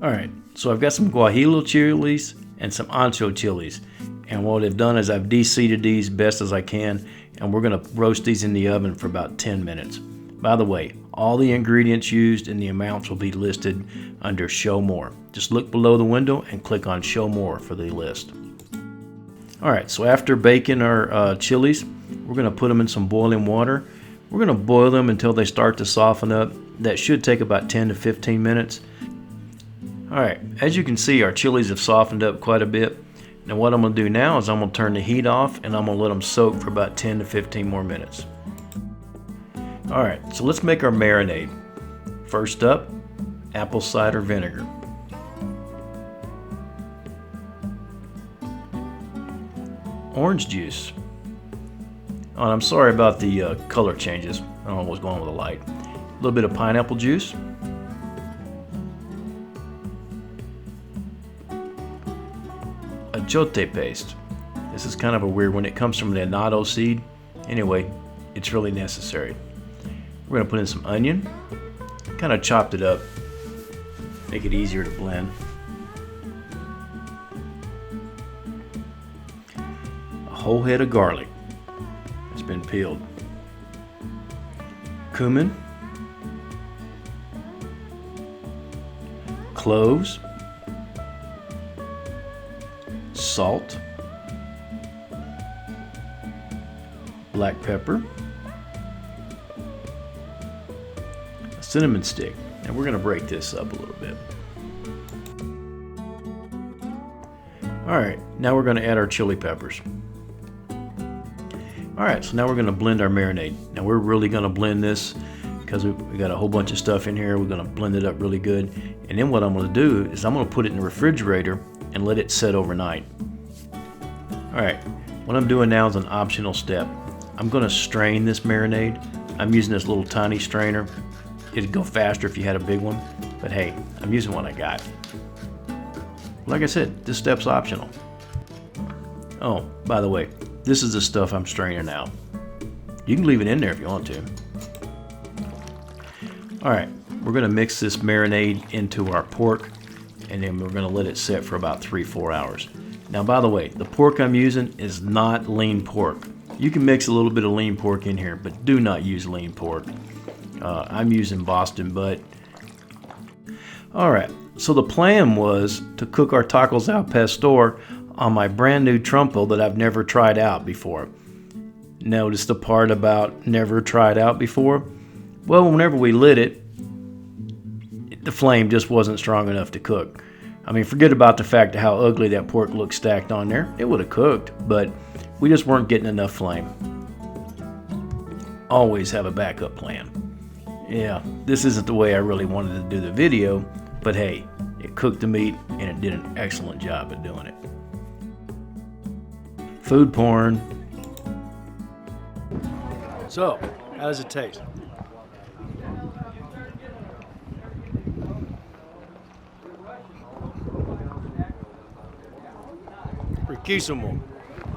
Alright, so I've got some Guajillo chilies and some Ancho chilies. And what I've done is I've de-seeded these best as I can, and we're going to roast these in the oven for about 10 minutes. By the way, all the ingredients used and the amounts will be listed under Show More. Just look below the window and click on Show More for the list. Alright, so after baking our chilies, we're going to put them in some boiling water. We're going to boil them until they start to soften up. That should take about 10 to 15 minutes. Alright, as you can see, our chilies have softened up quite a bit. Now what I'm going to do now is I'm going to turn the heat off and I'm going to let them soak for about 10 to 15 more minutes. Alright, so let's make our marinade. First up, apple cider vinegar. Orange juice. Oh, and I'm sorry about the color changes. I don't know what's going on with the light. A little bit of pineapple juice. Achiote paste. This is kind of a weird one. It comes from the eliminado seed. Anyway, it's really necessary. We're going to put in some onion. Kind of chopped it up. Make it easier to blend. A whole head of garlic. It's been peeled. Cumin. Cloves. Salt, black pepper, a cinnamon stick, and we're going to break this up a little bit. Alright, now we're going to add our chili peppers. Alright, so now we're going to blend our marinade. Now we're really going to blend this because we got a whole bunch of stuff in here. We're going to blend it up really good. And then what I'm going to do is I'm going to put it in the refrigerator and let it set overnight. Alright, what I'm doing now is an optional step. I'm going to strain this marinade. I'm using this little tiny strainer. It'd go faster if you had a big one, but hey, I'm using what I got. Like I said, this step's optional. Oh, by the way, this is the stuff I'm straining out. You can leave it in there if you want to. Alright, we're going to mix this marinade into our pork, and then we're going to let it set for about 3-4 hours. Now, by the way, the pork I'm using is not lean pork. You can mix a little bit of lean pork in here, but do not use lean pork. I'm using Boston butt. Alright, so the plan was to cook our tacos al pastor on my brand new trompo that I've never tried out before. Notice the part about never tried out before? Well, whenever we lit it, the flame just wasn't strong enough to cook. I mean, forget about the fact of how ugly that pork looked stacked on there. It would have cooked, but we just weren't getting enough flame. Always have a backup plan. Yeah, this isn't the way I really wanted to do the video, but hey, it cooked the meat and it did an excellent job at doing it. Food porn. So, how does it taste? Riquísimo.